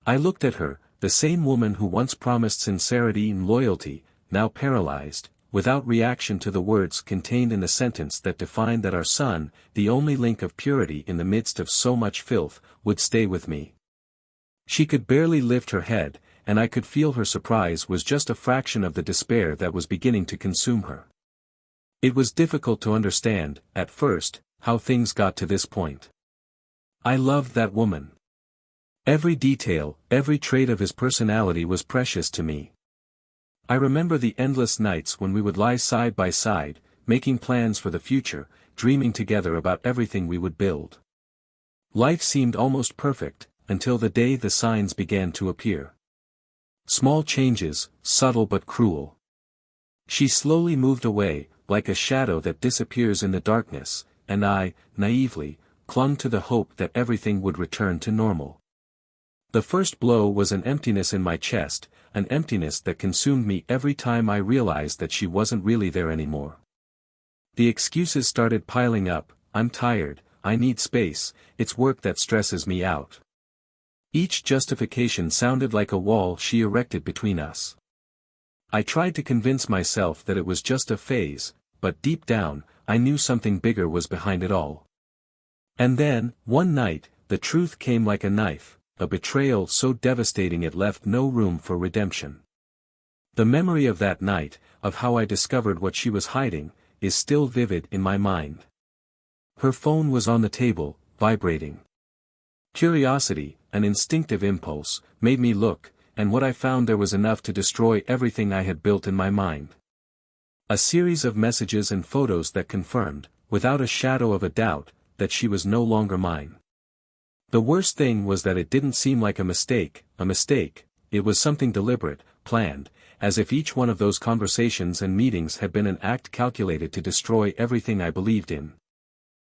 I looked at her, the same woman who once promised sincerity and loyalty, now paralyzed, without reaction to the words contained in the sentence that defined that our son, the only link of purity in the midst of so much filth, would stay with me. She could barely lift her head, and I could feel her surprise was just a fraction of the despair that was beginning to consume her. It was difficult to understand, at first, how things got to this point. I loved that woman. Every detail, every trait of his personality was precious to me. I remember the endless nights when we would lie side by side, making plans for the future, dreaming together about everything we would build. Life seemed almost perfect, until the day the signs began to appear. Small changes, subtle but cruel. She slowly moved away, like a shadow that disappears in the darkness, and I, naively, clung to the hope that everything would return to normal. The first blow was an emptiness in my chest, an emptiness that consumed me every time I realized that she wasn't really there anymore. The excuses started piling up: I'm tired, I need space, it's work that stresses me out. Each justification sounded like a wall she erected between us. I tried to convince myself that it was just a phase, but deep down, I knew something bigger was behind it all. And then, one night, the truth came like a knife. A betrayal so devastating it left no room for redemption. The memory of that night, of how I discovered what she was hiding, is still vivid in my mind. Her phone was on the table, vibrating. Curiosity, an instinctive impulse, made me look, and what I found there was enough to destroy everything I had built in my mind. A series of messages and photos that confirmed, without a shadow of a doubt, that she was no longer mine. The worst thing was that it didn't seem like a mistake, it was something deliberate, planned, as if each one of those conversations and meetings had been an act calculated to destroy everything I believed in.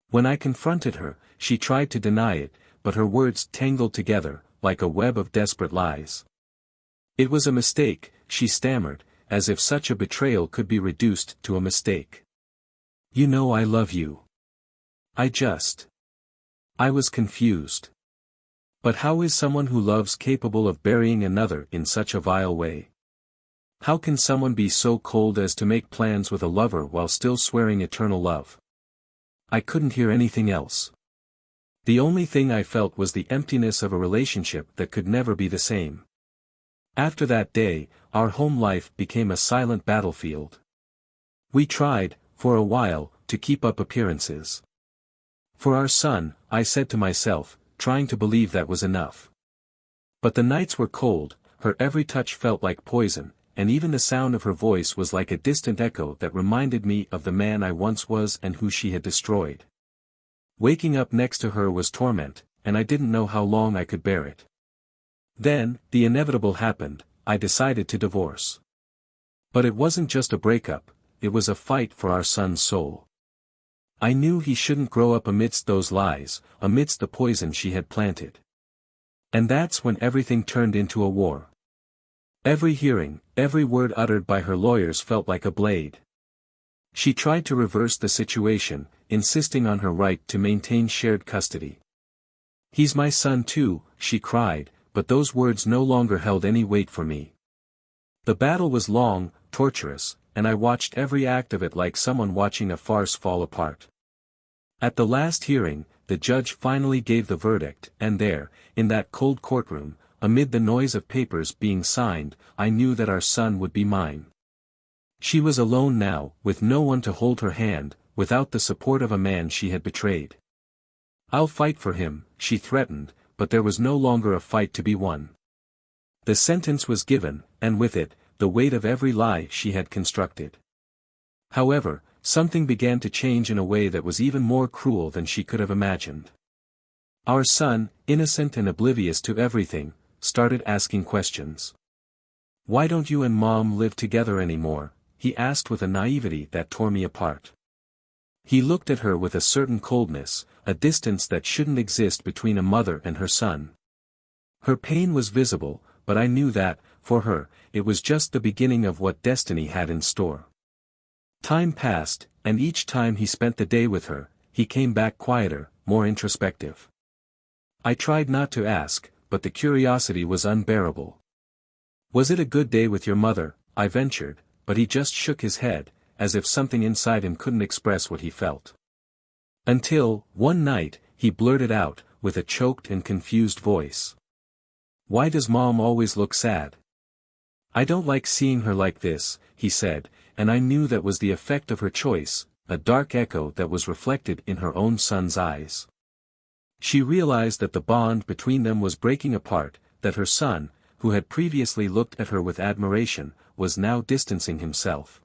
When I confronted her, she tried to deny it, but her words tangled together, like a web of desperate lies. It was a mistake, she stammered, as if such a betrayal could be reduced to a mistake. You know I love you. I was confused. But how is someone who loves capable of burying another in such a vile way? How can someone be so cold as to make plans with a lover while still swearing eternal love? I couldn't hear anything else. The only thing I felt was the emptiness of a relationship that could never be the same. After that day, our home life became a silent battlefield. We tried, for a while, to keep up appearances. For our son, I said to myself, trying to believe that was enough. But the nights were cold, her every touch felt like poison, and even the sound of her voice was like a distant echo that reminded me of the man I once was and who she had destroyed. Waking up next to her was torment, and I didn't know how long I could bear it. Then, the inevitable happened: I decided to divorce. But it wasn't just a breakup, it was a fight for our son's soul. I knew he shouldn't grow up amidst those lies, amidst the poison she had planted. And that's when everything turned into a war. Every hearing, every word uttered by her lawyers felt like a blade. She tried to reverse the situation, insisting on her right to maintain shared custody. He's my son too, she cried, but those words no longer held any weight for me. The battle was long, torturous, and I watched every act of it like someone watching a farce fall apart. At the last hearing, the judge finally gave the verdict, and there, in that cold courtroom, amid the noise of papers being signed, I knew that our son would be mine. She was alone now, with no one to hold her hand, without the support of a man she had betrayed. I'll fight for him, she threatened, but there was no longer a fight to be won. The sentence was given, and with it, the weight of every lie she had constructed. However, something began to change in a way that was even more cruel than she could have imagined. Our son, innocent and oblivious to everything, started asking questions. "Why don't you and Mom live together anymore?" he asked with a naivety that tore me apart. He looked at her with a certain coldness, a distance that shouldn't exist between a mother and her son. Her pain was visible, but I knew that, for her, it was just the beginning of what destiny had in store. Time passed, and each time he spent the day with her, he came back quieter, more introspective. I tried not to ask, but the curiosity was unbearable. "Was it a good day with your mother?" I ventured, but he just shook his head, as if something inside him couldn't express what he felt. Until, one night, he blurted out, with a choked and confused voice. "Why does Mom always look sad? I don't like seeing her like this," he said, and I knew that was the effect of her choice, a dark echo that was reflected in her own son's eyes. She realized that the bond between them was breaking apart, that her son, who had previously looked at her with admiration, was now distancing himself.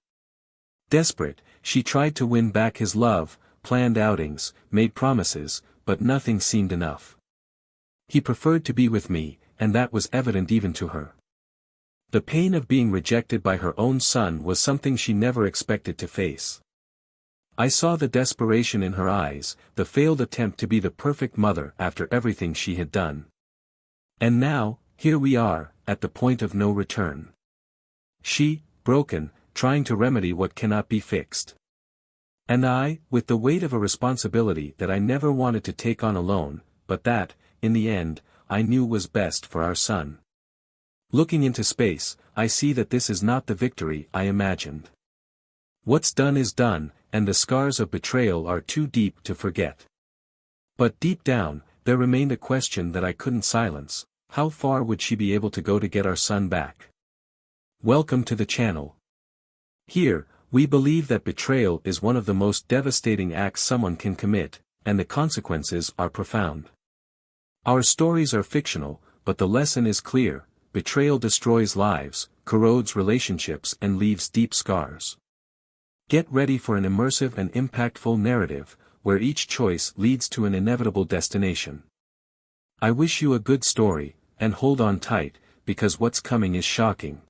Desperate, she tried to win back his love, planned outings, made promises, but nothing seemed enough. He preferred to be with me, and that was evident even to her. The pain of being rejected by her own son was something she never expected to face. I saw the desperation in her eyes, the failed attempt to be the perfect mother after everything she had done. And now, here we are, at the point of no return. She, broken, trying to remedy what cannot be fixed. And I, with the weight of a responsibility that I never wanted to take on alone, but that, in the end, I knew was best for our son. Looking into space, I see that this is not the victory I imagined. What's done is done, and the scars of betrayal are too deep to forget. But deep down, there remained a question that I couldn't silence: how far would she be able to go to get our son back? Welcome to the channel. Here, we believe that betrayal is one of the most devastating acts someone can commit, and the consequences are profound. Our stories are fictional, but the lesson is clear: betrayal destroys lives, corrodes relationships and leaves deep scars. Get ready for an immersive and impactful narrative, where each choice leads to an inevitable destination. I wish you a good story, and hold on tight, because what's coming is shocking.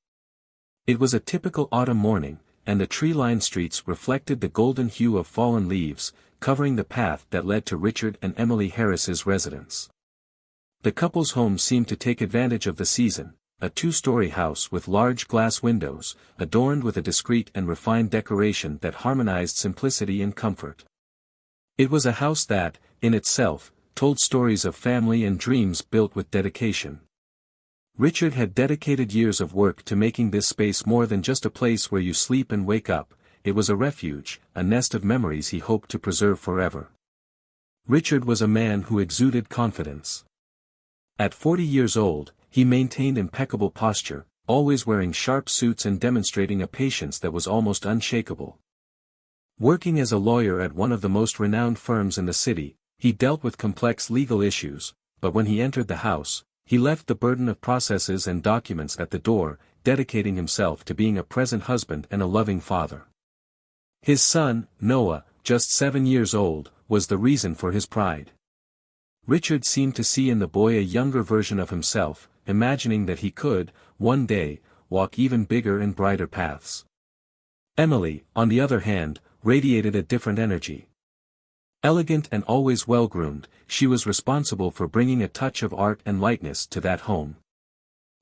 It was a typical autumn morning, and the tree-lined streets reflected the golden hue of fallen leaves, covering the path that led to Richard and Emily Harris's residence. The couple's home seemed to take advantage of the season, a two-story house with large glass windows, adorned with a discreet and refined decoration that harmonized simplicity and comfort. It was a house that, in itself, told stories of family and dreams built with dedication. Richard had dedicated years of work to making this space more than just a place where you sleep and wake up. It was a refuge, a nest of memories he hoped to preserve forever. Richard was a man who exuded confidence. At 40 years old, he maintained impeccable posture, always wearing sharp suits and demonstrating a patience that was almost unshakable. Working as a lawyer at one of the most renowned firms in the city, he dealt with complex legal issues, but when he entered the house, he left the burden of processes and documents at the door, dedicating himself to being a present husband and a loving father. His son, Noah, just 7 years old, was the reason for his pride. Richard seemed to see in the boy a younger version of himself, imagining that he could, one day, walk even bigger and brighter paths. Emily, on the other hand, radiated a different energy. Elegant and always well-groomed, she was responsible for bringing a touch of art and lightness to that home.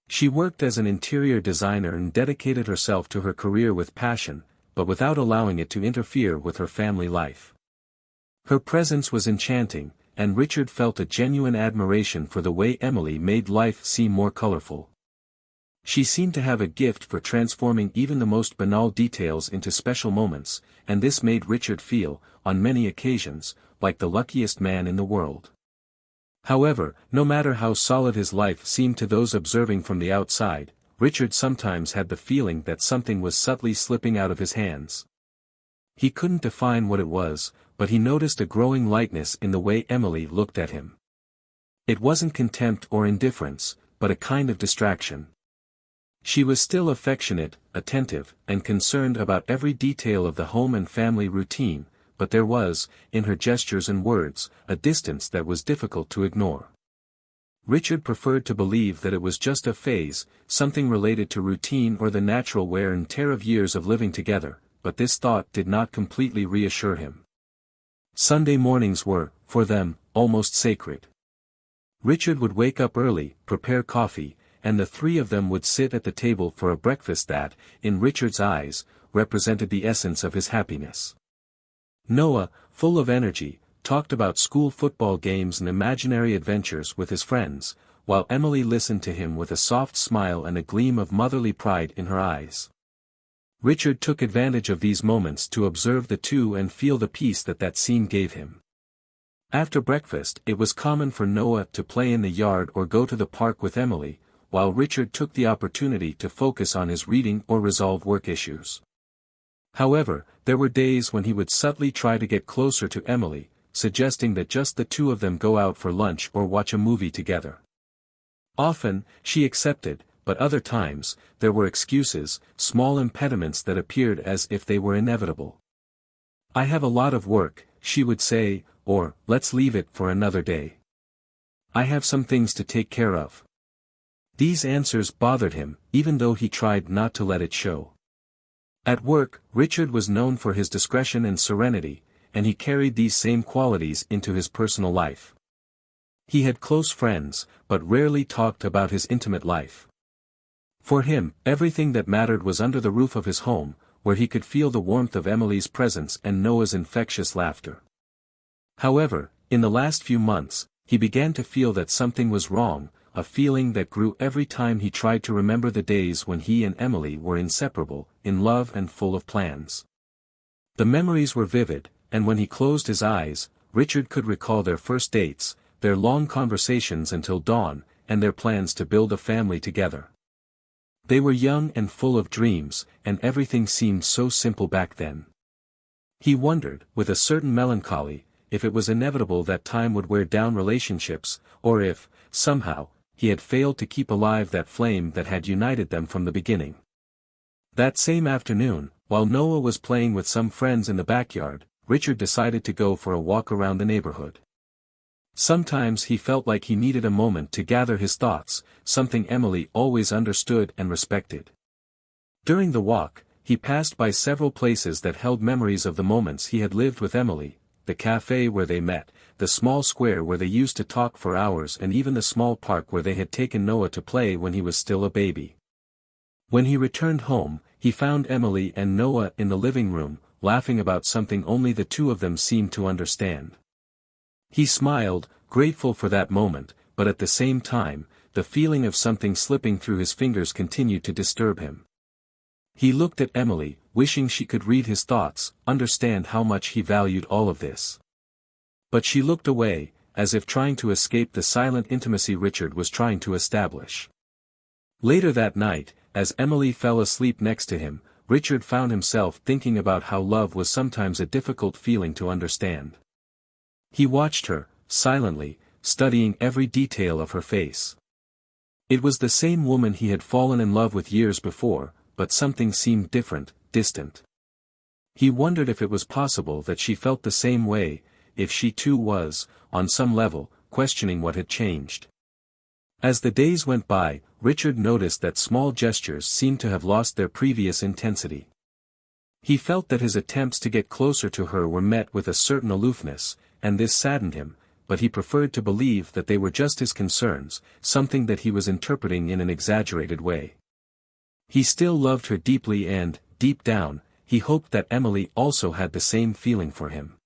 She worked as an interior designer and dedicated herself to her career with passion, but without allowing it to interfere with her family life. Her presence was enchanting, and Richard felt a genuine admiration for the way Emily made life seem more colorful. She seemed to have a gift for transforming even the most banal details into special moments, and this made Richard feel, on many occasions, like the luckiest man in the world. However, no matter how solid his life seemed to those observing from the outside, Richard sometimes had the feeling that something was subtly slipping out of his hands. He couldn't define what it was, but he noticed a growing lightness in the way Emily looked at him. It wasn't contempt or indifference, but a kind of distraction. She was still affectionate, attentive, and concerned about every detail of the home and family routine, but there was, in her gestures and words, a distance that was difficult to ignore. Richard preferred to believe that it was just a phase, something related to routine or the natural wear and tear of years of living together, but this thought did not completely reassure him. Sunday mornings were, for them, almost sacred. Richard would wake up early, prepare coffee, and the three of them would sit at the table for a breakfast that, in Richard's eyes, represented the essence of his happiness. Noah, full of energy, talked about school football games and imaginary adventures with his friends, while Emily listened to him with a soft smile and a gleam of motherly pride in her eyes. Richard took advantage of these moments to observe the two and feel the peace that scene gave him. After breakfast, it was common for Noah to play in the yard or go to the park with Emily, while Richard took the opportunity to focus on his reading or resolve work issues. However, there were days when he would subtly try to get closer to Emily, suggesting that just the two of them go out for lunch or watch a movie together. Often, she accepted, but other times, there were excuses, small impediments that appeared as if they were inevitable. "I have a lot of work," she would say, or, "let's leave it for another day. I have some things to take care of." These answers bothered him, even though he tried not to let it show. At work, Richard was known for his discretion and serenity, and he carried these same qualities into his personal life. He had close friends, but rarely talked about his intimate life. For him, everything that mattered was under the roof of his home, where he could feel the warmth of Emily's presence and Noah's infectious laughter. However, in the last few months, he began to feel that something was wrong, a feeling that grew every time he tried to remember the days when he and Emily were inseparable, in love and full of plans. The memories were vivid, and when he closed his eyes, Richard could recall their first dates, their long conversations until dawn, and their plans to build a family together. They were young and full of dreams, and everything seemed so simple back then. He wondered, with a certain melancholy, if it was inevitable that time would wear down relationships, or if, somehow, he had failed to keep alive that flame that had united them from the beginning. That same afternoon, while Noah was playing with some friends in the backyard, Richard decided to go for a walk around the neighborhood. Sometimes he felt like he needed a moment to gather his thoughts, something Emily always understood and respected. During the walk, he passed by several places that held memories of the moments he had lived with Emily, the cafe where they met, the small square where they used to talk for hours, and even the small park where they had taken Noah to play when he was still a baby. When he returned home, he found Emily and Noah in the living room, laughing about something only the two of them seemed to understand. He smiled, grateful for that moment, but at the same time, the feeling of something slipping through his fingers continued to disturb him. He looked at Emily, wishing she could read his thoughts, understand how much he valued all of this. But she looked away, as if trying to escape the silent intimacy Richard was trying to establish. Later that night, as Emily fell asleep next to him, Richard found himself thinking about how love was sometimes a difficult feeling to understand. He watched her, silently, studying every detail of her face. It was the same woman he had fallen in love with years before, but something seemed different, distant. He wondered if it was possible that she felt the same way, if she too was, on some level, questioning what had changed. As the days went by, Richard noticed that small gestures seemed to have lost their previous intensity. He felt that his attempts to get closer to her were met with a certain aloofness, and this saddened him, but he preferred to believe that they were just his concerns, something that he was interpreting in an exaggerated way. He still loved her deeply and, deep down, he hoped that Emily also had the same feeling for him.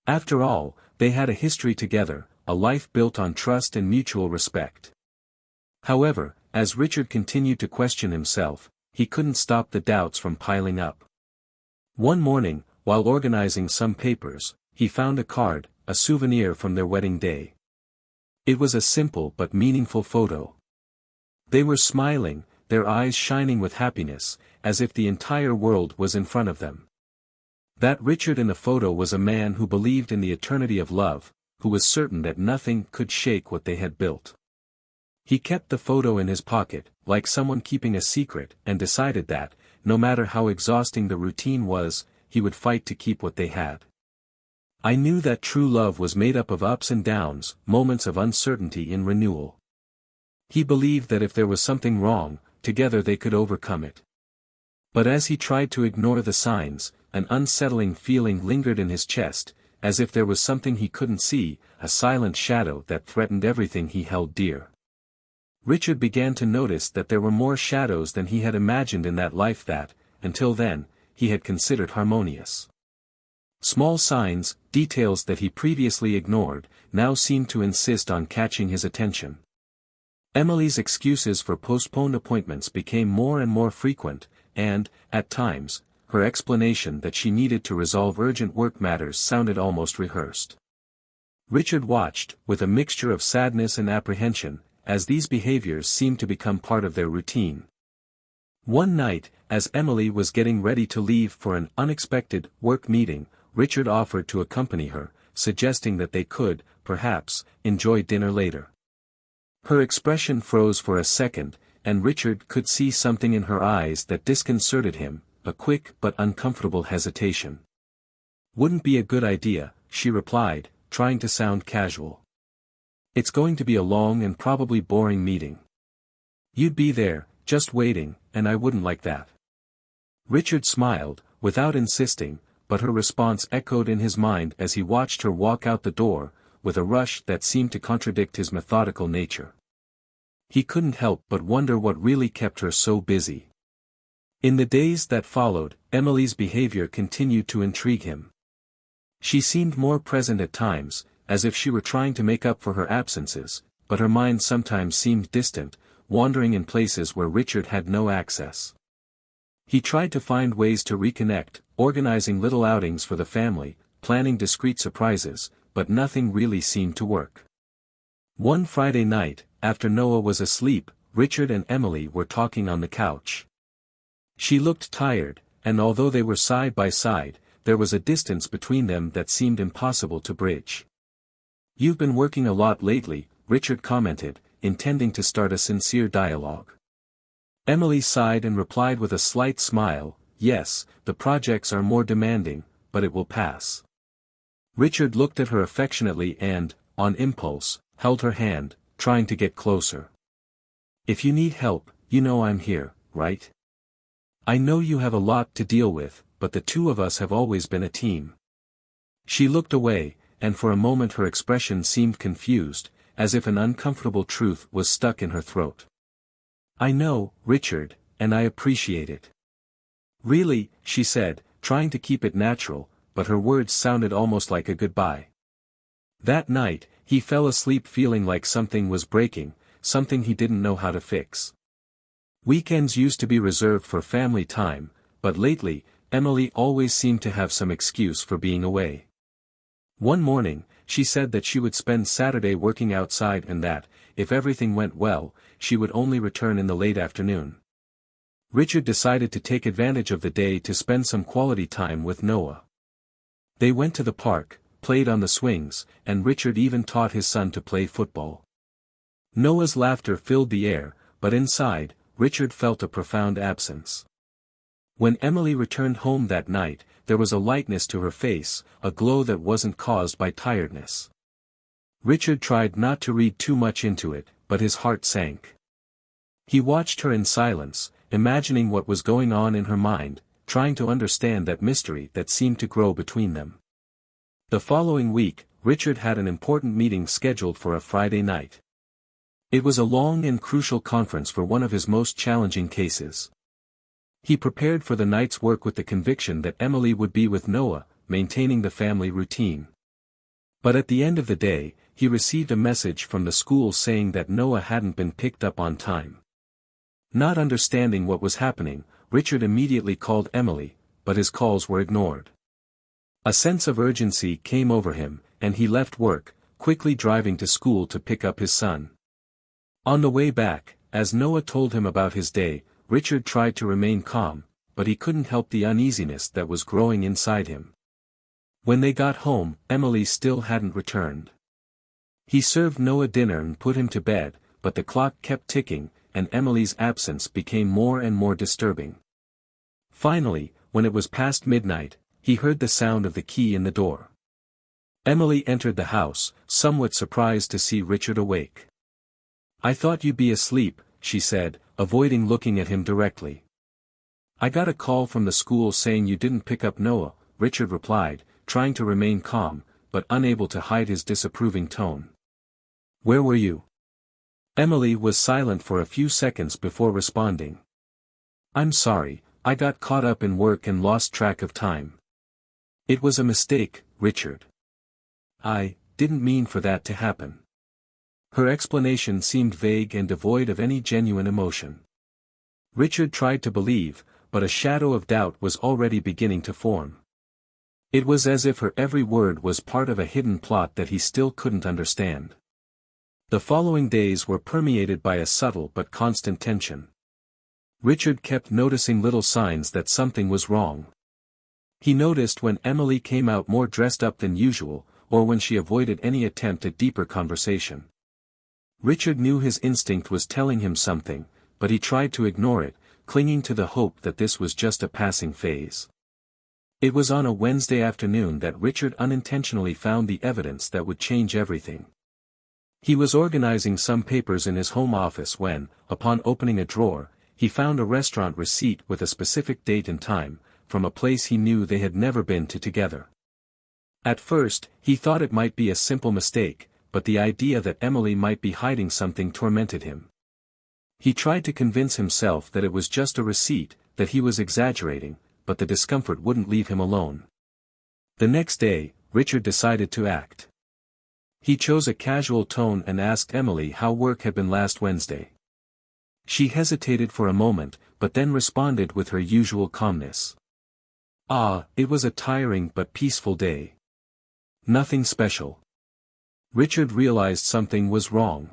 After all, they had a history together, a life built on trust and mutual respect. However, as Richard continued to question himself, he couldn't stop the doubts from piling up. One morning, while organizing some papers, he found a card, a souvenir from their wedding day. It was a simple but meaningful photo. They were smiling, their eyes shining with happiness, as if the entire world was in front of them. That Richard in the photo was a man who believed in the eternity of love, who was certain that nothing could shake what they had built. He kept the photo in his pocket, like someone keeping a secret, and decided that, no matter how exhausting the routine was, he would fight to keep what they had. I knew that true love was made up of ups and downs, moments of uncertainty in renewal. He believed that if there was something wrong, together they could overcome it. But as he tried to ignore the signs, an unsettling feeling lingered in his chest, as if there was something he couldn't see, a silent shadow that threatened everything he held dear. Richard began to notice that there were more shadows than he had imagined in that life that, until then, he had considered harmonious. Small signs, details that he previously ignored, now seemed to insist on catching his attention. Emily's excuses for postponed appointments became more and more frequent, and, at times, her explanation that she needed to resolve urgent work matters sounded almost rehearsed. Richard watched, with a mixture of sadness and apprehension, as these behaviors seemed to become part of their routine. One night, as Emily was getting ready to leave for an unexpected work meeting, Richard offered to accompany her, suggesting that they could, perhaps, enjoy dinner later. Her expression froze for a second, and Richard could see something in her eyes that disconcerted him, a quick but uncomfortable hesitation. "Wouldn't be a good idea," she replied, trying to sound casual. "It's going to be a long and probably boring meeting. You'd be there, just waiting, and I wouldn't like that." Richard smiled, without insisting, but her response echoed in his mind as he watched her walk out the door, with a rush that seemed to contradict his methodical nature. He couldn't help but wonder what really kept her so busy. In the days that followed, Emily's behavior continued to intrigue him. She seemed more present at times, as if she were trying to make up for her absences, but her mind sometimes seemed distant, wandering in places where Richard had no access. He tried to find ways to reconnect, organizing little outings for the family, planning discreet surprises, but nothing really seemed to work. One Friday night, after Noah was asleep, Richard and Emily were talking on the couch. She looked tired, and although they were side by side, there was a distance between them that seemed impossible to bridge. "You've been working a lot lately," Richard commented, intending to start a sincere dialogue. Emily sighed and replied with a slight smile, "Yes, the projects are more demanding, but it will pass." Richard looked at her affectionately and, on impulse, held her hand, trying to get closer. "If you need help, you know I'm here, right? I know you have a lot to deal with, but the two of us have always been a team." She looked away, and for a moment her expression seemed confused, as if an uncomfortable truth was stuck in her throat. "I know, Richard, and I appreciate it." "Really," she said, trying to keep it natural, but her words sounded almost like a goodbye. That night, he fell asleep feeling like something was breaking, something he didn't know how to fix. Weekends used to be reserved for family time, but lately, Emily always seemed to have some excuse for being away. One morning, she said that she would spend Saturday working outside and that, if everything went well, she would only return in the late afternoon. Richard decided to take advantage of the day to spend some quality time with Noah. They went to the park, played on the swings, and Richard even taught his son to play football. Noah's laughter filled the air, but inside, Richard felt a profound absence. When Emily returned home that night, there was a lightness to her face, a glow that wasn't caused by tiredness. Richard tried not to read too much into it, but his heart sank. He watched her in silence, imagining what was going on in her mind, trying to understand that mystery that seemed to grow between them. The following week, Richard had an important meeting scheduled for a Friday night. It was a long and crucial conference for one of his most challenging cases. He prepared for the night's work with the conviction that Emily would be with Noah, maintaining the family routine. But at the end of the day, he received a message from the school saying that Noah hadn't been picked up on time. Not understanding what was happening, Richard immediately called Emily, but his calls were ignored. A sense of urgency came over him, and he left work, quickly driving to school to pick up his son. On the way back, as Noah told him about his day, Richard tried to remain calm, but he couldn't help the uneasiness that was growing inside him. When they got home, Emily still hadn't returned. He served Noah dinner and put him to bed, but the clock kept ticking, and Emily's absence became more and more disturbing. Finally, when it was past midnight, he heard the sound of the key in the door. Emily entered the house, somewhat surprised to see Richard awake. "I thought you'd be asleep," she said, avoiding looking at him directly. "I got a call from the school saying you didn't pick up Noah," Richard replied, trying to remain calm, but unable to hide his disapproving tone. "Where were you?" Emily was silent for a few seconds before responding. "I'm sorry, I got caught up in work and lost track of time. It was a mistake, Richard. I didn't mean for that to happen." Her explanation seemed vague and devoid of any genuine emotion. Richard tried to believe, but a shadow of doubt was already beginning to form. It was as if her every word was part of a hidden plot that he still couldn't understand. The following days were permeated by a subtle but constant tension. Richard kept noticing little signs that something was wrong. He noticed when Emily came out more dressed up than usual, or when she avoided any attempt at deeper conversation. Richard knew his instinct was telling him something, but he tried to ignore it, clinging to the hope that this was just a passing phase. It was on a Wednesday afternoon that Richard unintentionally found the evidence that would change everything. He was organizing some papers in his home office when, upon opening a drawer, he found a restaurant receipt with a specific date and time, from a place he knew they had never been to together. At first, he thought it might be a simple mistake, but the idea that Emily might be hiding something tormented him. He tried to convince himself that it was just a receipt, that he was exaggerating, but the discomfort wouldn't leave him alone. The next day, Richard decided to act. He chose a casual tone and asked Emily how work had been last Wednesday. She hesitated for a moment, but then responded with her usual calmness. "Ah, it was a tiring but peaceful day. Nothing special." Richard realized something was wrong.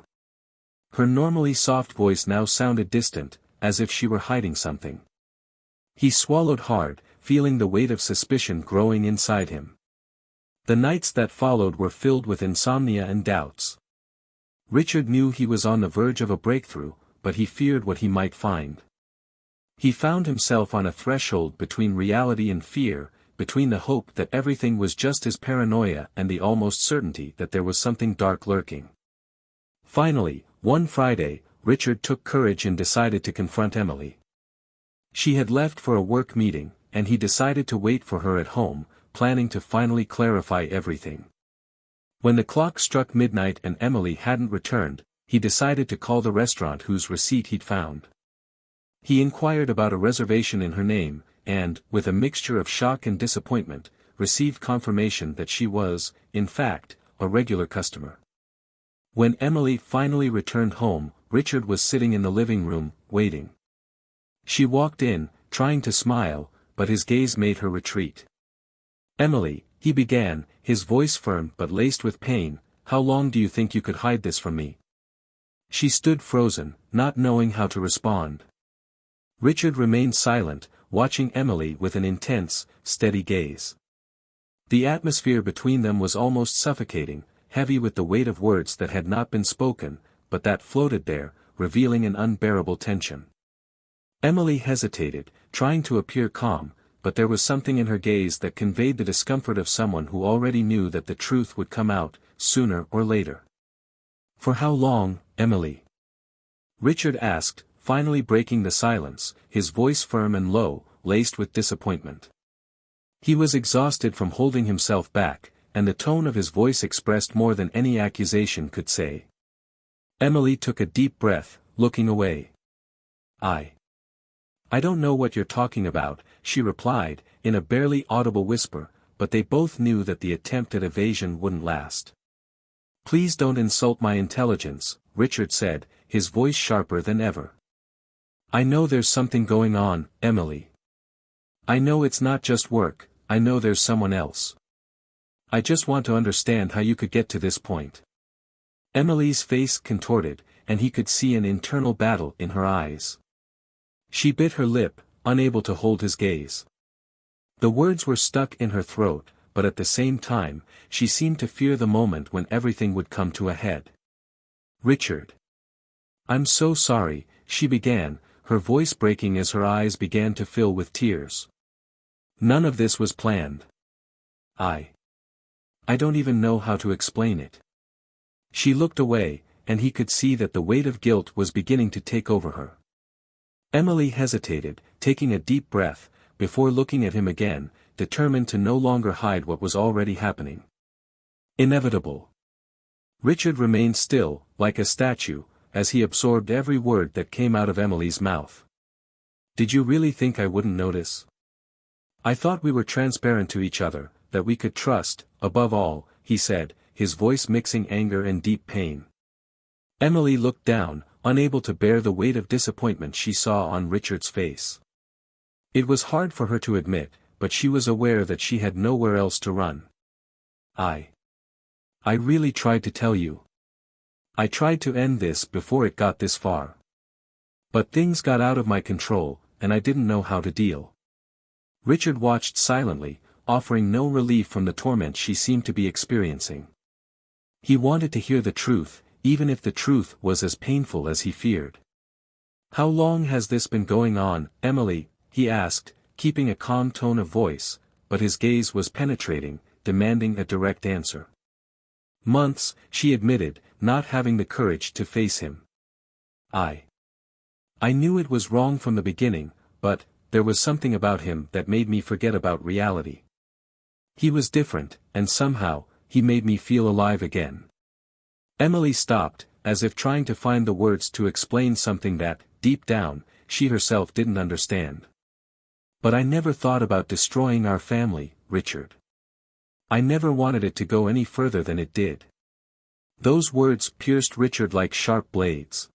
Her normally soft voice now sounded distant, as if she were hiding something. He swallowed hard, feeling the weight of suspicion growing inside him. The nights that followed were filled with insomnia and doubts. Richard knew he was on the verge of a breakthrough, but he feared what he might find. He found himself on a threshold between reality and fear, between the hope that everything was just his paranoia and the almost certainty that there was something dark lurking. Finally, one Friday, Richard took courage and decided to confront Emily. She had left for a work meeting, and he decided to wait for her at home, planning to finally clarify everything. When the clock struck midnight and Emily hadn't returned, he decided to call the restaurant whose receipt he'd found. He inquired about a reservation in her name, and, with a mixture of shock and disappointment, received confirmation that she was, in fact, a regular customer. When Emily finally returned home, Richard was sitting in the living room, waiting. She walked in, trying to smile, but his gaze made her retreat. "Emily," he began, his voice firm but laced with pain, "how long do you think you could hide this from me?" She stood frozen, not knowing how to respond. Richard remained silent, watching Emily with an intense, steady gaze. The atmosphere between them was almost suffocating, heavy with the weight of words that had not been spoken, but that floated there, revealing an unbearable tension. Emily hesitated, trying to appear calm, but there was something in her gaze that conveyed the discomfort of someone who already knew that the truth would come out, sooner or later. "For how long, Emily?" Richard asked, finally breaking the silence, his voice firm and low, laced with disappointment. He was exhausted from holding himself back, and the tone of his voice expressed more than any accusation could say. Emily took a deep breath, looking away. I don't know what you're talking about," she replied, in a barely audible whisper, but they both knew that the attempt at evasion wouldn't last. "Please don't insult my intelligence," Richard said, his voice sharper than ever. "I know there's something going on, Emily. I know it's not just work, I know there's someone else. I just want to understand how you could get to this point." Emily's face contorted, and he could see an internal battle in her eyes. She bit her lip, unable to hold his gaze. The words were stuck in her throat, but at the same time, she seemed to fear the moment when everything would come to a head. "Richard. I'm so sorry," she began, her voice breaking as her eyes began to fill with tears. "None of this was planned. I don't even know how to explain it." She looked away, and he could see that the weight of guilt was beginning to take over her. Emily hesitated, taking a deep breath, before looking at him again, determined to no longer hide what was already happening. Inevitable. Richard remained still, like a statue, as he absorbed every word that came out of Emily's mouth. "Did you really think I wouldn't notice? I thought we were transparent to each other, that we could trust, above all," he said, his voice mixing anger and deep pain. Emily looked down, unable to bear the weight of disappointment she saw on Richard's face. It was hard for her to admit, but she was aware that she had nowhere else to run. I really tried to tell you. I tried to end this before it got this far. But things got out of my control, and I didn't know how to deal. Richard watched silently, offering no relief from the torment she seemed to be experiencing. He wanted to hear the truth, even if the truth was as painful as he feared. "How long has this been going on, Emily?" he asked, keeping a calm tone of voice, but his gaze was penetrating, demanding a direct answer. "Months," she admitted, not having the courage to face him. I knew it was wrong from the beginning, but there was something about him that made me forget about reality. He was different, and somehow, he made me feel alive again." Emily stopped, as if trying to find the words to explain something that, deep down, she herself didn't understand. "But I never thought about destroying our family, Richard. I never wanted it to go any further than it did." Those words pierced Richard like sharp blades.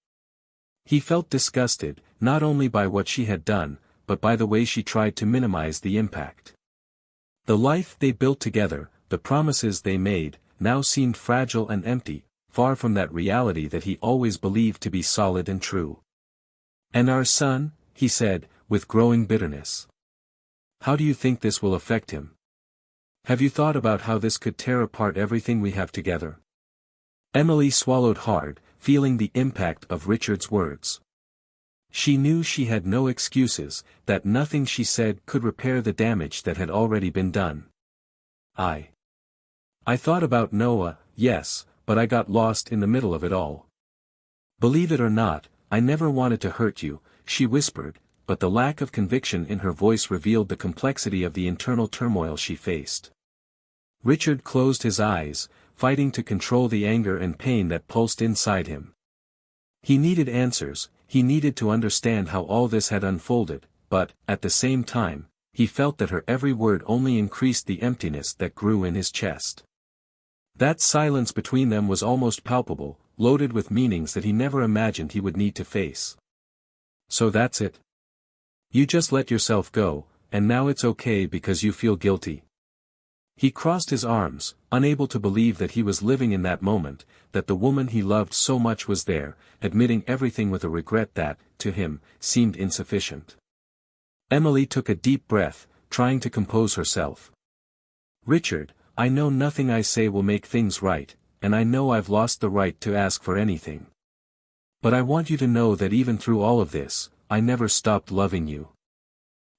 He felt disgusted, not only by what she had done, but by the way she tried to minimize the impact. The life they built together, the promises they made, now seemed fragile and empty, far from that reality that he always believed to be solid and true. "And our son," he said, with growing bitterness. "How do you think this will affect him? Have you thought about how this could tear apart everything we have together?" Emily swallowed hard, feeling the impact of Richard's words. She knew she had no excuses, that nothing she said could repair the damage that had already been done. I thought about Noah, yes, but I got lost in the middle of it all. Believe it or not, I never wanted to hurt you," she whispered, but the lack of conviction in her voice revealed the complexity of the internal turmoil she faced. Richard closed his eyes, fighting to control the anger and pain that pulsed inside him. He needed answers, he needed to understand how all this had unfolded, but, at the same time, he felt that her every word only increased the emptiness that grew in his chest. That silence between them was almost palpable, loaded with meanings that he never imagined he would need to face. "So that's it? You just let yourself go, and now it's okay because you feel guilty?" He crossed his arms, unable to believe that he was living in that moment, that the woman he loved so much was there, admitting everything with a regret that, to him, seemed insufficient. Emily took a deep breath, trying to compose herself. "Richard, I know nothing I say will make things right, and I know I've lost the right to ask for anything. But I want you to know that even through all of this, I never stopped loving you."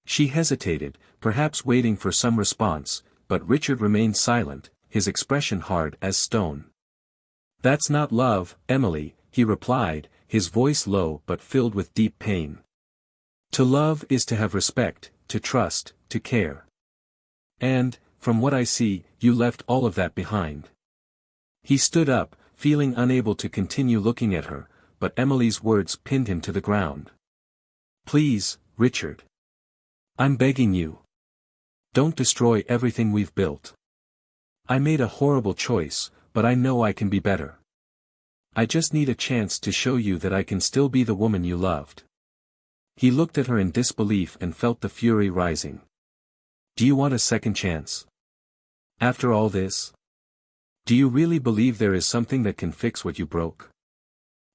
She hesitated, perhaps waiting for some response, but Richard remained silent, his expression hard as stone. "That's not love, Emily," he replied, his voice low but filled with deep pain. "To love is to have respect, to trust, to care. And, from what I see, you left all of that behind." He stood up, feeling unable to continue looking at her, but Emily's words pinned him to the ground. "Please, Richard. I'm begging you. Don't destroy everything we've built. I made a horrible choice, but I know I can be better. I just need a chance to show you that I can still be the woman you loved." He looked at her in disbelief and felt the fury rising. "Do you want a second chance? After all this? Do you really believe there is something that can fix what you broke?"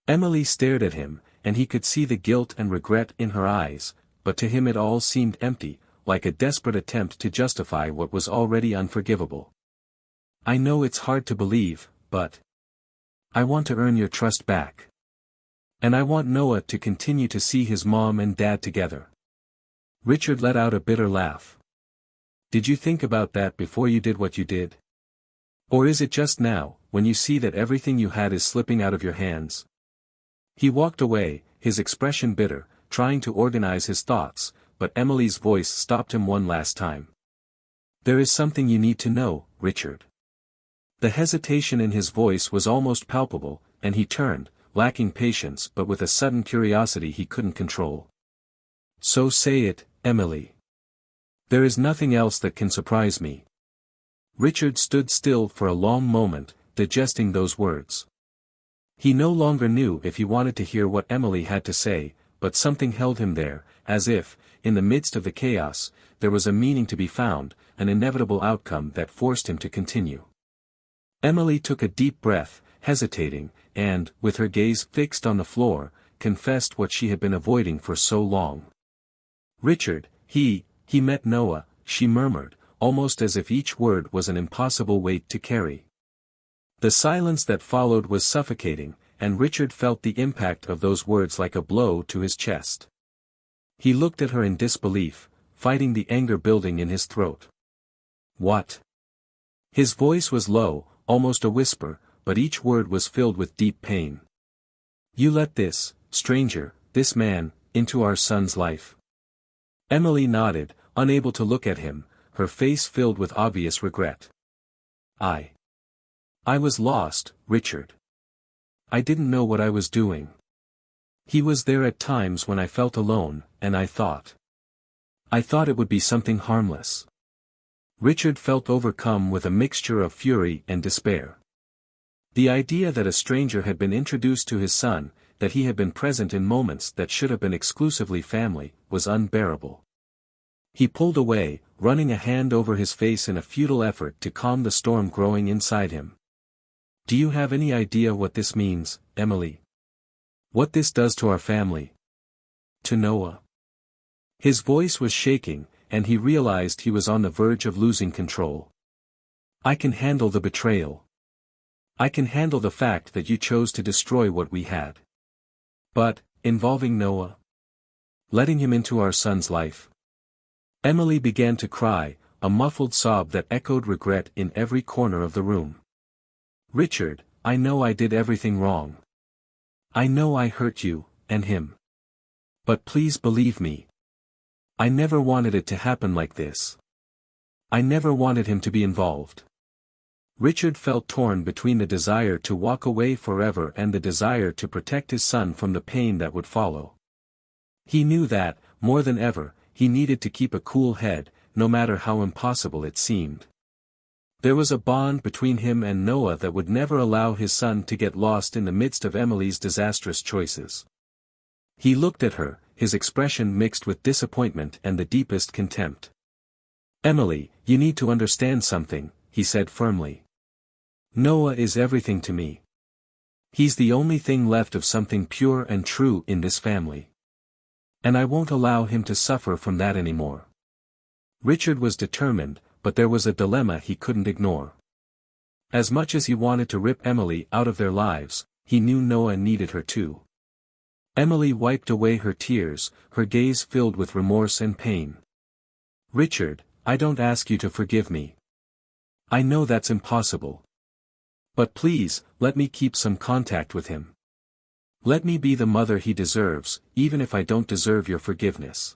Emily stared at him, and he could see the guilt and regret in her eyes, but to him it all seemed empty, like a desperate attempt to justify what was already unforgivable. "I know it's hard to believe, but I want to earn your trust back. And I want Noah to continue to see his mom and dad together." Richard let out a bitter laugh. "Did you think about that before you did what you did? Or is it just now, when you see that everything you had is slipping out of your hands?" He walked away, his expression bitter, trying to organize his thoughts, but Emily's voice stopped him one last time. "There is something you need to know, Richard." The hesitation in his voice was almost palpable, and he turned, lacking patience but with a sudden curiosity he couldn't control. "So say it, Emily. There is nothing else that can surprise me." Richard stood still for a long moment, digesting those words. He no longer knew if he wanted to hear what Emily had to say, but something held him there, as if, in the midst of the chaos, there was a meaning to be found, an inevitable outcome that forced him to continue. Emily took a deep breath, hesitating, and, with her gaze fixed on the floor, confessed what she had been avoiding for so long. Richard, he met Noah, she murmured, almost as if each word was an impossible weight to carry. The silence that followed was suffocating, and Richard felt the impact of those words like a blow to his chest. He looked at her in disbelief, fighting the anger building in his throat. What? His voice was low, almost a whisper, but each word was filled with deep pain. You let this, stranger, this man, into our son's life. Emily nodded, unable to look at him, her face filled with obvious regret. I was lost, Richard. I didn't know what I was doing. He was there at times when I felt alone, and I thought it would be something harmless. Richard felt overcome with a mixture of fury and despair. The idea that a stranger had been introduced to his son, that he had been present in moments that should have been exclusively family, was unbearable. He pulled away, running a hand over his face in a futile effort to calm the storm growing inside him. Do you have any idea what this means, Emily? What this does to our family? To Noah? His voice was shaking, and he realized he was on the verge of losing control. I can handle the betrayal. I can handle the fact that you chose to destroy what we had. But, involving Noah? Letting him into our son's life? Emily began to cry, a muffled sob that echoed regret in every corner of the room. Richard, I know I did everything wrong. I know I hurt you, and him. But please believe me. I never wanted it to happen like this. I never wanted him to be involved. Richard felt torn between the desire to walk away forever and the desire to protect his son from the pain that would follow. He knew that, more than ever, he needed to keep a cool head, no matter how impossible it seemed. There was a bond between him and Noah that would never allow his son to get lost in the midst of Emily's disastrous choices. He looked at her, his expression mixed with disappointment and the deepest contempt. Emily, you need to understand something, he said firmly. Noah is everything to me. He's the only thing left of something pure and true in this family. And I won't allow him to suffer from that anymore. Richard was determined, but there was a dilemma he couldn't ignore. As much as he wanted to rip Emily out of their lives, he knew Noah needed her too. Emily wiped away her tears, her gaze filled with remorse and pain. Richard, I don't ask you to forgive me. I know that's impossible. But please, let me keep some contact with him. Let me be the mother he deserves, even if I don't deserve your forgiveness.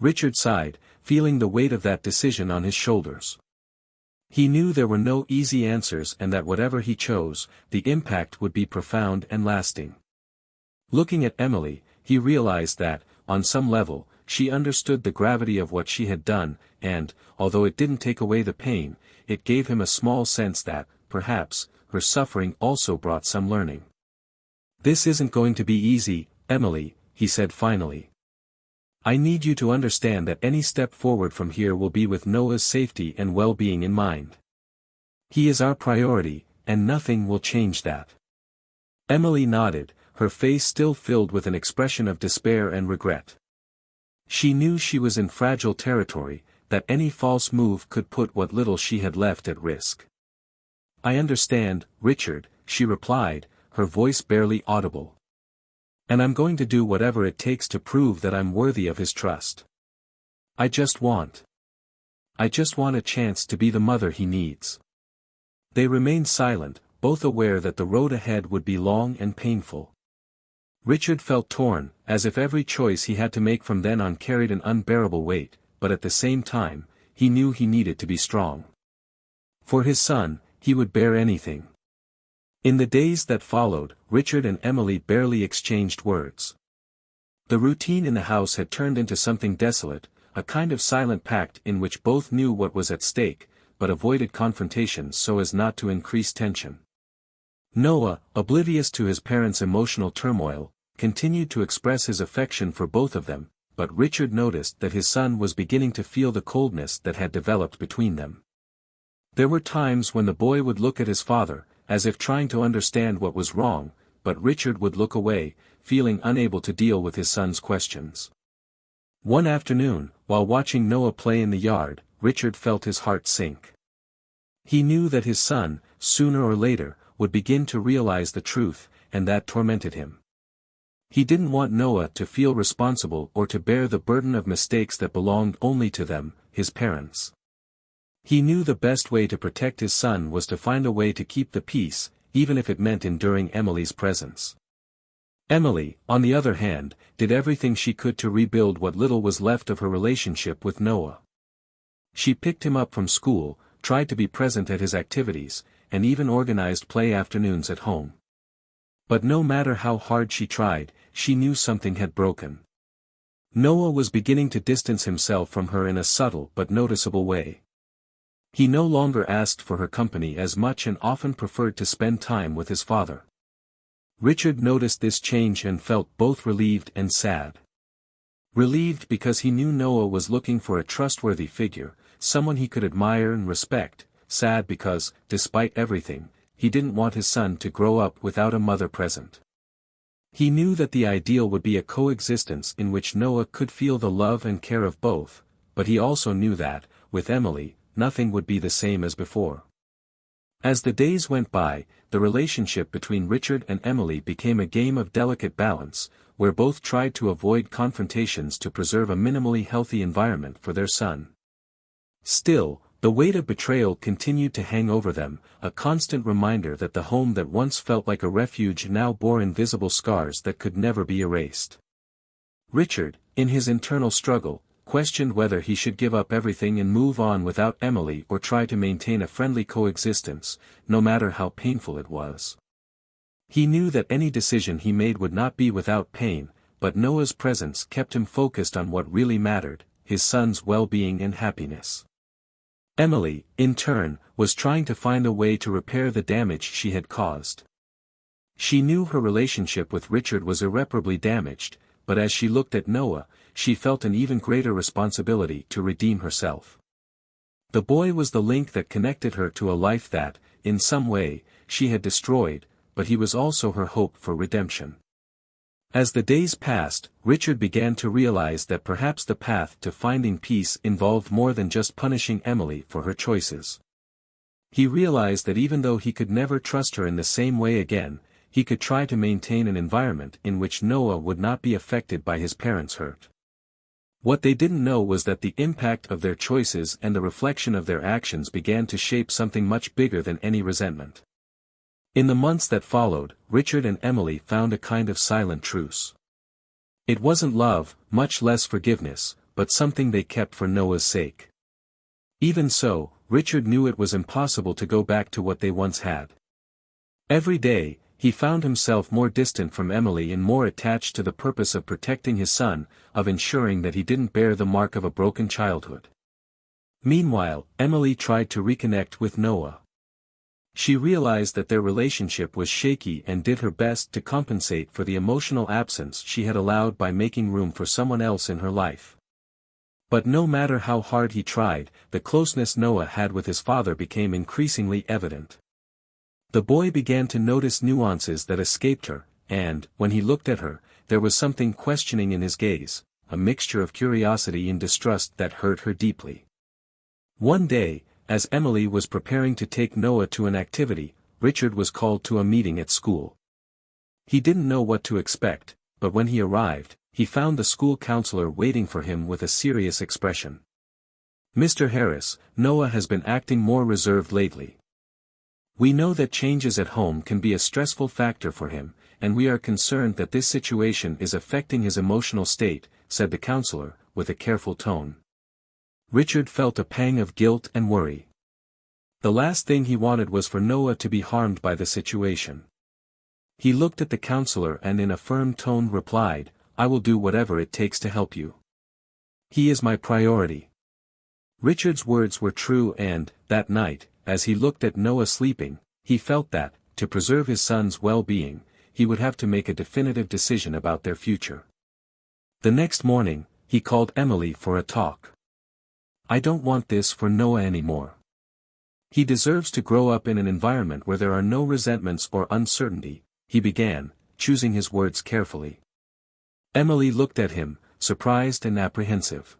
Richard sighed, feeling the weight of that decision on his shoulders. He knew there were no easy answers and that whatever he chose, the impact would be profound and lasting. Looking at Emily, he realized that, on some level, she understood the gravity of what she had done, and, although it didn't take away the pain, it gave him a small sense that, perhaps, her suffering also brought some learning. This isn't going to be easy, Emily, he said finally. I need you to understand that any step forward from here will be with Noah's safety and well-being in mind. He is our priority, and nothing will change that. Emily nodded, her face still filled with an expression of despair and regret. She knew she was in fragile territory, that any false move could put what little she had left at risk. I understand, Richard, she replied, her voice barely audible. And I'm going to do whatever it takes to prove that I'm worthy of his trust. I just want a chance to be the mother he needs. They remained silent, both aware that the road ahead would be long and painful. Richard felt torn, as if every choice he had to make from then on carried an unbearable weight, but at the same time, he knew he needed to be strong. For his son, he would bear anything. In the days that followed, Richard and Emily barely exchanged words. The routine in the house had turned into something desolate, a kind of silent pact in which both knew what was at stake, but avoided confrontation so as not to increase tension. Noah, oblivious to his parents' emotional turmoil, continued to express his affection for both of them, but Richard noticed that his son was beginning to feel the coldness that had developed between them. There were times when the boy would look at his father, as if trying to understand what was wrong, but Richard would look away, feeling unable to deal with his son's questions. One afternoon, while watching Noah play in the yard, Richard felt his heart sink. He knew that his son, sooner or later, would begin to realize the truth, and that tormented him. He didn't want Noah to feel responsible or to bear the burden of mistakes that belonged only to them, his parents. He knew the best way to protect his son was to find a way to keep the peace, even if it meant enduring Emily's presence. Emily, on the other hand, did everything she could to rebuild what little was left of her relationship with Noah. She picked him up from school, tried to be present at his activities, and even organized play afternoons at home. But no matter how hard she tried, she knew something had broken. Noah was beginning to distance himself from her in a subtle but noticeable way. He no longer asked for her company as much and often preferred to spend time with his father. Richard noticed this change and felt both relieved and sad. Relieved because he knew Noah was looking for a trustworthy figure, someone he could admire and respect, sad because, despite everything, he didn't want his son to grow up without a mother present. He knew that the ideal would be a coexistence in which Noah could feel the love and care of both, but he also knew that, with Emily, nothing would be the same as before. As the days went by, the relationship between Richard and Emily became a game of delicate balance, where both tried to avoid confrontations to preserve a minimally healthy environment for their son. Still, the weight of betrayal continued to hang over them, a constant reminder that the home that once felt like a refuge now bore invisible scars that could never be erased. Richard, in his internal struggle, questioned whether he should give up everything and move on without Emily or try to maintain a friendly coexistence, no matter how painful it was. He knew that any decision he made would not be without pain, but Noah's presence kept him focused on what really mattered, his son's well-being and happiness. Emily, in turn, was trying to find a way to repair the damage she had caused. She knew her relationship with Richard was irreparably damaged, but as she looked at Noah, she felt an even greater responsibility to redeem herself. The boy was the link that connected her to a life that, in some way, she had destroyed, but he was also her hope for redemption. As the days passed, Richard began to realize that perhaps the path to finding peace involved more than just punishing Emily for her choices. He realized that even though he could never trust her in the same way again, he could try to maintain an environment in which Noah would not be affected by his parents' hurt. What they didn't know was that the impact of their choices and the reflection of their actions began to shape something much bigger than any resentment. In the months that followed, Richard and Emily found a kind of silent truce. It wasn't love, much less forgiveness, but something they kept for Noah's sake. Even so, Richard knew it was impossible to go back to what they once had. Every day, he found himself more distant from Emily and more attached to the purpose of protecting his son, of ensuring that he didn't bear the mark of a broken childhood. Meanwhile, Emily tried to reconnect with Noah. She realized that their relationship was shaky and did her best to compensate for the emotional absence she had allowed by making room for someone else in her life. But no matter how hard he tried, the closeness Noah had with his father became increasingly evident. The boy began to notice nuances that escaped her, and, when he looked at her, there was something questioning in his gaze, a mixture of curiosity and distrust that hurt her deeply. One day, as Emily was preparing to take Noah to an activity, Richard was called to a meeting at school. He didn't know what to expect, but when he arrived, he found the school counselor waiting for him with a serious expression. "Mr. Harris, Noah has been acting more reserved lately. We know that changes at home can be a stressful factor for him, and we are concerned that this situation is affecting his emotional state," said the counselor, with a careful tone. Richard felt a pang of guilt and worry. The last thing he wanted was for Noah to be harmed by the situation. He looked at the counselor and in a firm tone replied, "I will do whatever it takes to help you. He is my priority." Richard's words were true and, that night, as he looked at Noah sleeping, he felt that, to preserve his son's well-being, he would have to make a definitive decision about their future. The next morning, he called Emily for a talk. "I don't want this for Noah anymore. He deserves to grow up in an environment where there are no resentments or uncertainty," he began, choosing his words carefully. Emily looked at him, surprised and apprehensive.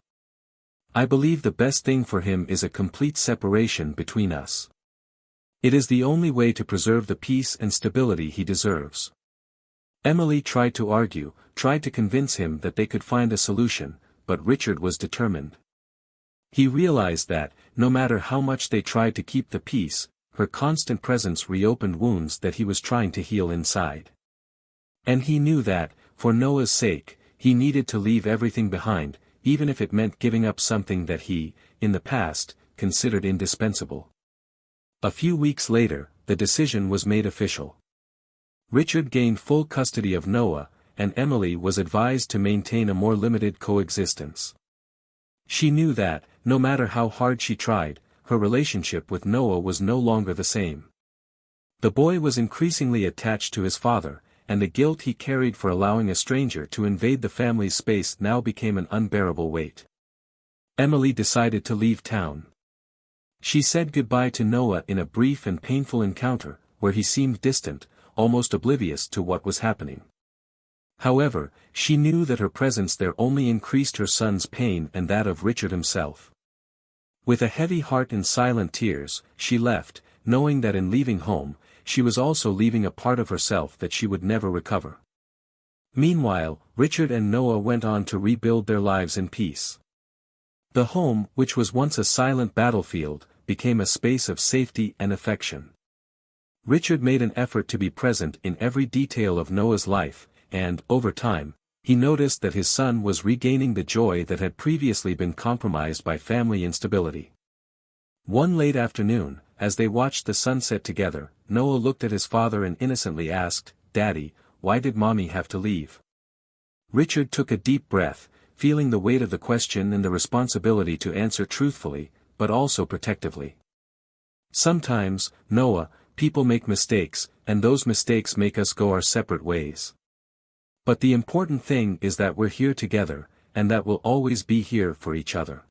"I believe the best thing for him is a complete separation between us. It is the only way to preserve the peace and stability he deserves." Emily tried to argue, tried to convince him that they could find a solution, but Richard was determined. He realized that, no matter how much they tried to keep the peace, her constant presence reopened wounds that he was trying to heal inside. And he knew that, for Noah's sake, he needed to leave everything behind, even if it meant giving up something that he, in the past, considered indispensable. A few weeks later, the decision was made official. Richard gained full custody of Noah, and Emily was advised to maintain a more limited coexistence. She knew that, no matter how hard she tried, her relationship with Noah was no longer the same. The boy was increasingly attached to his father, and the guilt he carried for allowing a stranger to invade the family's space now became an unbearable weight. Emily decided to leave town. She said goodbye to Noah in a brief and painful encounter, where he seemed distant, almost oblivious to what was happening. However, she knew that her presence there only increased her son's pain and that of Richard himself. With a heavy heart and silent tears, she left, knowing that in leaving home, she was also leaving a part of herself that she would never recover. Meanwhile, Richard and Noah went on to rebuild their lives in peace. The home, which was once a silent battlefield, became a space of safety and affection. Richard made an effort to be present in every detail of Noah's life, and, over time, he noticed that his son was regaining the joy that had previously been compromised by family instability. One late afternoon, as they watched the sunset together, Noah looked at his father and innocently asked, "Daddy, why did Mommy have to leave?" Richard took a deep breath, feeling the weight of the question and the responsibility to answer truthfully, but also protectively. "Sometimes, Noah, people make mistakes, and those mistakes make us go our separate ways. But the important thing is that we're here together, and that we'll always be here for each other."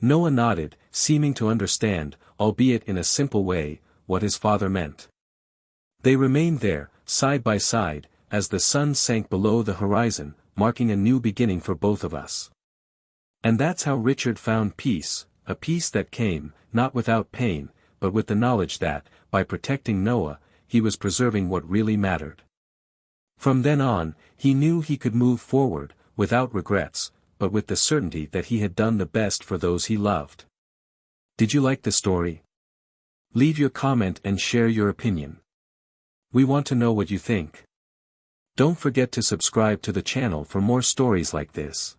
Noah nodded, seeming to understand, albeit in a simple way, what his father meant. They remained there, side by side, as the sun sank below the horizon, marking a new beginning for both of us. And that's how Richard found peace, a peace that came, not without pain, but with the knowledge that, by protecting Noah, he was preserving what really mattered. From then on, he knew he could move forward, without regrets, but with the certainty that he had done the best for those he loved. Did you like the story? Leave your comment and share your opinion. We want to know what you think. Don't forget to subscribe to the channel for more stories like this.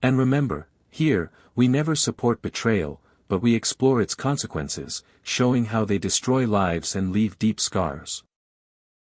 And remember, here, we never support betrayal, but we explore its consequences, showing how they destroy lives and leave deep scars.